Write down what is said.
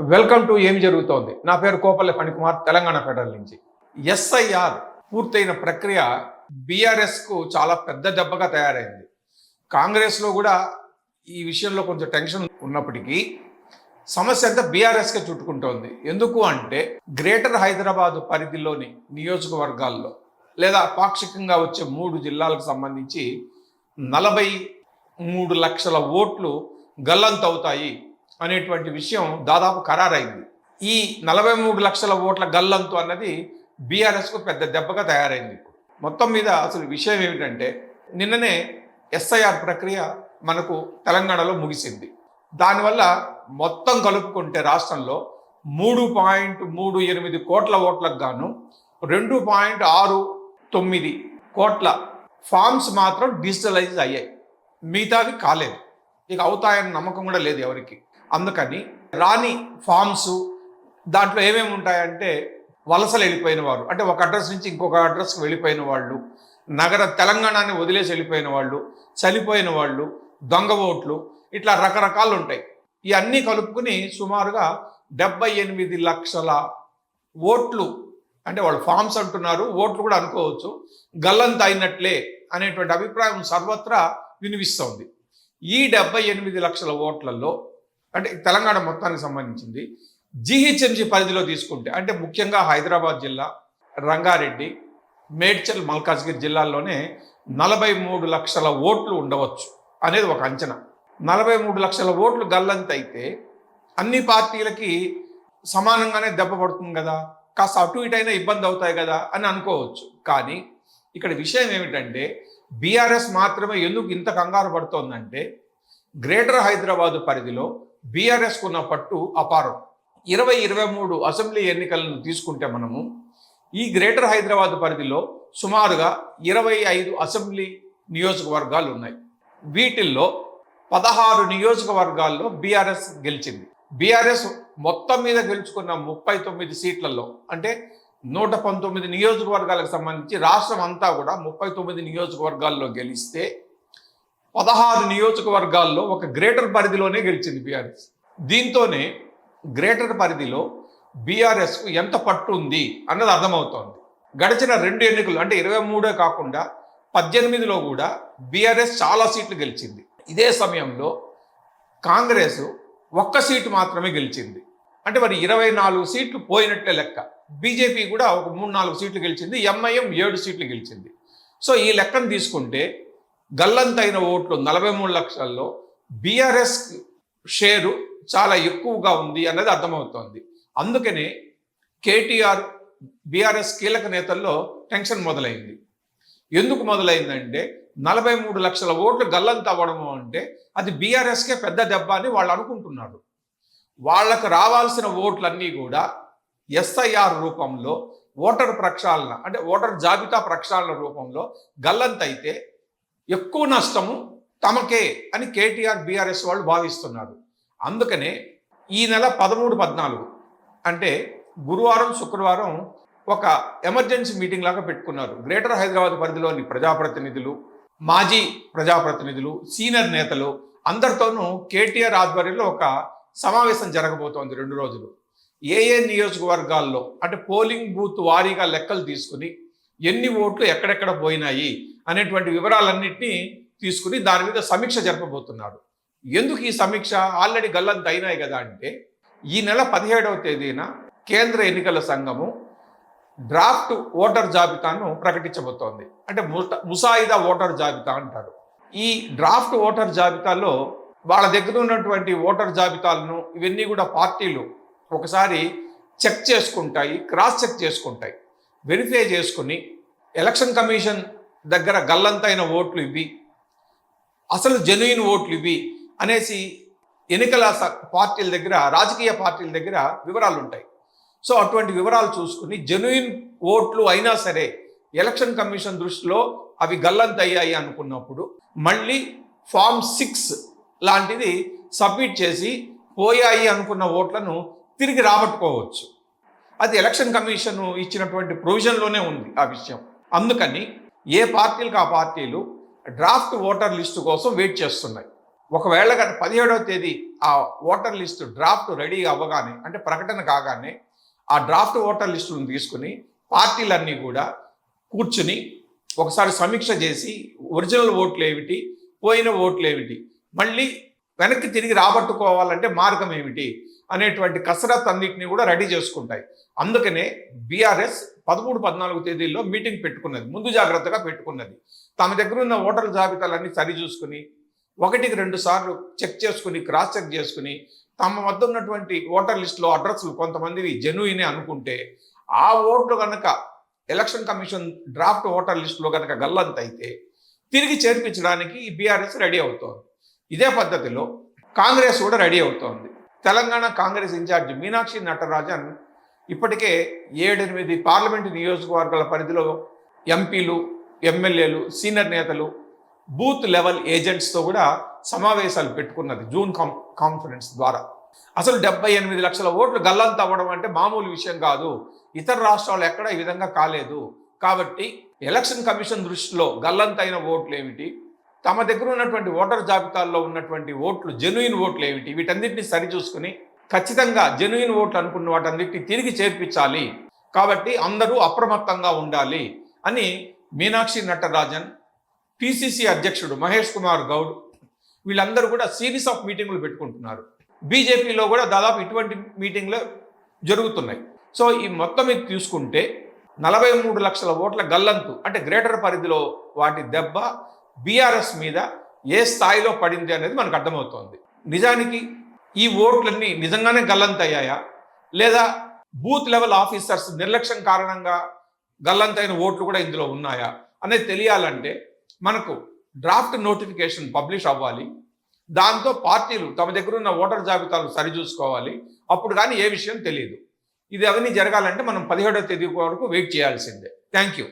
Welcome to ఏం జరుగుతోంది. నా పేరు కోపల్లి ఫణికుమార్, తెలంగాణ ఫెడరల్ నుంచి. ఎస్ఐఆర్ పూర్తయిన ప్రక్రియ బీఆర్ఎస్కు చాలా పెద్ద దెబ్బగా తయారైంది. కాంగ్రెస్లో కూడా ఈ విషయంలో కొంచెం టెన్షన్ ఉన్నప్పటికీ సమస్య అంతా బీఆర్ఎస్కే చుట్టుకుంటోంది. ఎందుకు అంటే గ్రేటర్ హైదరాబాద్ పరిధిలోని నియోజకవర్గాల్లో లేదా పాక్షికంగా వచ్చే 3 జిల్లాలకు సంబంధించి 43 లక్షల ఓట్లు గల్లంతవుతాయి అనేటువంటి విషయం దాదాపు ఖరారైంది. ఈ 43 లక్షల ఓట్ల గల్లంతు అన్నది బీఆర్ఎస్కు పెద్ద దెబ్బగా తయారైంది. మొత్తం మీద అసలు విషయం ఏమిటంటే నిన్ననే ఎస్ఐఆర్ ప్రక్రియ మనకు తెలంగాణలో ముగిసింది. దానివల్ల మొత్తం కలుపుకుంటే రాష్ట్రంలో 3.38 కోట్ల ఓట్లకు గాను 2.69 కోట్ల ఫామ్స్ మాత్రం డిజిటలైజ్ అయ్యాయి. మిగతావి కాలేదు. ఇక అవుతాయన్న నమ్మకం కూడా లేదు ఎవరికి. అందుకని రాని ఫామ్స్ దాంట్లో ఏమేమి ఉంటాయంటే వలసలు వెళ్ళిపోయిన వారు, అంటే ఒక అడ్రస్ నుంచి ఇంకొక అడ్రస్కి వెళ్ళిపోయిన వాళ్ళు, తెలంగాణని వదిలేసి వెళ్ళిపోయిన వాళ్ళు, చనిపోయిన వాళ్ళు, దొంగ ఓట్లు, ఇట్లా రకరకాలు ఉంటాయి. ఇవన్నీ కలుపుకుని సుమారుగా 78 లక్షల ఓట్లు, అంటే వాళ్ళు ఫామ్స్ అంటున్నారు, ఓట్లు కూడా అనుకోవచ్చు, గల్లంత అయినట్లే అనేటువంటి అభిప్రాయం సర్వత్రా వినిపిస్తోంది. ఈ 78 లక్షల ఓట్లలో అంటే తెలంగాణ మొత్తానికి సంబంధించింది జీహెచ్ఎంసీ పరిధిలో తీసుకుంటే, అంటే ముఖ్యంగా హైదరాబాద్ జిల్లా, రంగారెడ్డి, మేడ్చల్, మల్కాజ్గిరి జిల్లాల్లోనే 43 లక్షల ఓట్లు ఉండవచ్చు అనేది ఒక అంచనా. 43 లక్షల ఓట్లు గల్లంత అయితే అన్ని పార్టీలకి సమానంగానే దెబ్బ పడుతుంది కదా, కాస్త అటు ఇటైనా ఇబ్బంది అవుతాయి కదా అని అనుకోవచ్చు. కానీ ఇక్కడ విషయం ఏమిటంటే బీఆర్ఎస్ మాత్రమే ఎందుకు ఇంత కంగారు పడుతోందంటే గ్రేటర్ హైదరాబాద్ పరిధిలో బీఆర్ఎస్కు ఉన్న పట్టు అపారం. 2023 అసెంబ్లీ ఎన్నికలను తీసుకుంటే మనము ఈ గ్రేటర్ హైదరాబాద్ పరిధిలో సుమారుగా 25 అసెంబ్లీ నియోజకవర్గాలు ఉన్నాయి. వీటిల్లో 16 నియోజకవర్గాల్లో బీఆర్ఎస్ గెలిచింది. బీఆర్ఎస్ మొత్తం మీద గెలుచుకున్న 39 సీట్లలో, అంటే 119 నియోజకవర్గాలకు సంబంధించి రాష్ట్రం అంతా కూడా 39 నియోజకవర్గాల్లో గెలిస్తే 16 నియోజకవర్గాల్లో ఒక గ్రేటర్ పరిధిలోనే గెలిచింది బీఆర్ఎస్. దీంతోనే గ్రేటర్ పరిధిలో బీఆర్ఎస్కు ఎంత పట్టు ఉంది అన్నది అర్థమవుతోంది. గడిచిన 2 ఎన్నికలు, అంటే 23 కాకుండా 18లో కూడా బీఆర్ఎస్ చాలా సీట్లు గెలిచింది. ఇదే సమయంలో కాంగ్రెస్ 1 సీటు మాత్రమే గెలిచింది. అంటే మరి 24 సీట్లు పోయినట్లే లెక్క. బీజేపీ కూడా ఒక 3-4 సీట్లు గెలిచింది. ఎంఐఎం 7 సీట్లు గెలిచింది. సో ఈ లెక్కను తీసుకుంటే గల్లంతైన ఓట్లు 43 లక్షల్లో బీఆర్ఎస్ షేరు చాలా ఎక్కువగా ఉంది అన్నది అర్థమవుతోంది. అందుకనే కేటీఆర్, బీఆర్ఎస్ కీలక నేతల్లో టెన్షన్ మొదలైంది. ఎందుకు మొదలైందంటే 43 లక్షల ఓట్లు గల్లంత అవ్వడము అంటే అది బీఆర్ఎస్కే పెద్ద దెబ్బ అని వాళ్ళు అనుకుంటున్నారు. వాళ్ళకు రావాల్సిన ఓట్లన్నీ కూడా ఎస్ఐఆర్ రూపంలో, ఓటర్ ప్రక్షాళన అంటే ఓటర్ జాబితా ప్రక్షాళన రూపంలో గల్లంత అయితే ఎక్కువ నష్టము తమకే అని కేటీఆర్, బీఆర్ఎస్ వాళ్ళు భావిస్తున్నారు. అందుకనే ఈ నెల 13, 14 అంటే గురువారం, శుక్రవారం ఒక ఎమర్జెన్సీ మీటింగ్ లాగా పెట్టుకున్నారు. గ్రేటర్ హైదరాబాద్ పరిధిలోని ప్రజాప్రతినిధులు, మాజీ ప్రజాప్రతినిధులు, సీనియర్ నేతలు అందరితోనూ కేటీఆర్ ఆధ్వర్యంలో ఒక సమావేశం జరగబోతోంది 2 రోజులు. ఏ నియోజకవర్గాల్లో అంటే పోలింగ్ బూత్ వారీగా లెక్కలు తీసుకుని ఎన్ని ఓట్లు ఎక్కడెక్కడ పోయినాయి అనేటువంటి వివరాలన్నింటినీ తీసుకుని దాని మీద సమీక్ష జరపబోతున్నారు. ఎందుకు ఈ సమీక్ష? ఆల్రెడీ గల్లంత అయినాయి కదా అంటే ఈ నెల 17వ తేదీన కేంద్ర ఎన్నికల సంఘము డ్రాఫ్ట్ ఓటర్ జాబితాను ప్రకటించబోతోంది. అంటే ముసాయిదా ఓటర్ జాబితా అంటారు. ఈ డ్రాఫ్ట్ ఓటర్ జాబితాలో వాళ్ళ దగ్గర ఉన్నటువంటి ఓటర్ జాబితాలను ఇవన్నీ కూడా పార్టీలు ఒకసారి చెక్ చేసుకుంటాయి, క్రాస్ చెక్ చేసుకుంటాయి, వెరిఫై చేసుకుని ఎలక్షన్ కమిషన్ దగ్గర గల్లంతైన ఓట్లు ఇవి, అసలు జెన్యూన్ ఓట్లు ఇవి అనేసి ఎన్నికల పార్టీల దగ్గర, రాజకీయ పార్టీల దగ్గర వివరాలు ఉంటాయి. సో అటువంటి వివరాలు చూసుకుని జెన్యూన్ ఓట్లు అయినా సరే ఎలక్షన్ కమిషన్ దృష్టిలో అవి గల్లంతయ్యాయి అనుకున్నప్పుడు మళ్ళీ ఫామ్ 6 లాంటిది సబ్మిట్ చేసి పోయాయి అనుకున్న ఓట్లను తిరిగి రాబట్టుకోవచ్చు. అది ఎలక్షన్ కమిషన్ ఇచ్చినటువంటి ప్రొవిజన్లోనే ఉంది ఆ విషయం. అందుకని ఏ పార్టీలకు ఆ పార్టీలు డ్రాఫ్ట్ ఓటర్ లిస్టు కోసం వెయిట్ చేస్తున్నాయి. ఒకవేళ కనుక 17వ తేదీ ఆ ఓటర్ లిస్టు డ్రాఫ్ట్ రెడీ అవ్వగానే, అంటే ప్రకటన కాగానే ఆ డ్రాఫ్ట్ ఓటర్ లిస్టును తీసుకుని పార్టీలన్నీ కూడా కూర్చుని ఒకసారి సమీక్ష చేసి ఒరిజినల్ ఓట్లు ఏమిటి, పోయిన ఓట్లు ఏమిటి, మళ్ళీ వెనక్కి తిరిగి రాబట్టుకోవాలంటే మార్గం ఏమిటి అనేటువంటి కసరత్ అన్నింటినీ కూడా రెడీ చేసుకుంటాయి. అందుకనే బీఆర్ఎస్ 13-14 తేదీల్లో మీటింగ్ పెట్టుకున్నది, ముందు జాగ్రత్తగా పెట్టుకున్నది. తమ దగ్గర ఉన్న ఓటర్ల జాబితాలన్నీ సరిచూసుకుని 1-2 సార్లు చెక్ చేసుకుని, క్రాస్ చెక్ చేసుకుని, తమ వద్ద ఉన్నటువంటి ఓటర్ లిస్టులో అడ్రస్లు కొంతమందివి జెన్యూనే అనుకుంటే ఆ ఓట్లు కనుక ఎలక్షన్ కమిషన్ డ్రాఫ్ట్ ఓటర్ లిస్టులో కనుక గల్లంతైతే తిరిగి చేర్పించడానికి ఈ బీఆర్ఎస్ రెడీ అవుతోంది. ఇదే పద్ధతిలో కాంగ్రెస్ కూడా రెడీ అవుతోంది. తెలంగాణ కాంగ్రెస్ ఇన్ఛార్జి మీనాక్షి నటరాజన్ ఇప్పటికే 7-8 పార్లమెంటు నియోజకవర్గాల పరిధిలో ఎంపీలు, ఎమ్మెల్యేలు, సీనియర్ నేతలు, బూత్ లెవెల్ ఏజెంట్స్తో కూడా సమావేశాలు పెట్టుకున్నది జూమ్ కాన్ఫరెన్స్ ద్వారా. అసలు 78 లక్షల ఓట్లు గల్లంత అవ్వడం అంటే మామూలు విషయం కాదు. ఇతర రాష్ట్రాలు ఎక్కడ ఈ విధంగా కాలేదు. కాబట్టి ఎలక్షన్ కమిషన్ దృష్టిలో గల్లంతైన ఓట్లు ఏమిటి, తమ దగ్గర ఉన్నటువంటి ఓటర్ జాబితాల్లో ఉన్నటువంటి ఓట్లు జెన్యూన్ ఓట్లు ఏమిటి, వీటన్నిటిని సరిచూసుకుని ఖచ్చితంగా జెన్యూన్ ఓట్లు అనుకున్న వాటన్నిటిని తిరిగి చేర్పించాలి. కాబట్టి అందరూ అప్రమత్తంగా ఉండాలి అని మీనాక్షి నటరాజన్, పిసిసి అధ్యక్షుడు మహేష్ కుమార్ గౌడ్ వీళ్ళందరూ కూడా సిరీస్ ఆఫ్ మీటింగులు పెట్టుకుంటున్నారు. బీజేపీలో కూడా దాదాపు ఇటువంటి మీటింగ్లు జరుగుతున్నాయి. సో ఈ మొత్తం ఇది తీసుకుంటే 43 లక్షల ఓట్ల గల్లంతు అంటే గ్రేటర్ పరిధిలో వాటి దెబ్బ బీఆర్ఎస్ మీద ఏ స్థాయిలో పడింది అనేది మనకు అర్థమవుతోంది. నిజానికి ఈ ఓట్లన్నీ నిజంగానే గల్లంతయ్యాయా, లేదా బూత్ లెవెల్ ఆఫీసర్స్ నిర్లక్ష్యం కారణంగా గల్లంతైన ఓట్లు కూడా ఇందులో ఉన్నాయా అనేది తెలియాలంటే మనకు డ్రాఫ్ట్ నోటిఫికేషన్ పబ్లిష్ అవ్వాలి. దాంతో పార్టీలు తమ దగ్గర ఉన్న ఓటర్ జాబితాలు సరిచూసుకోవాలి. అప్పుడు కానీ ఏ విషయం తెలియదు. ఇది అవన్నీ జరగాలంటే మనం 17వ తేదీ వరకు వెయిట్ చేయాల్సిందే. Thank you.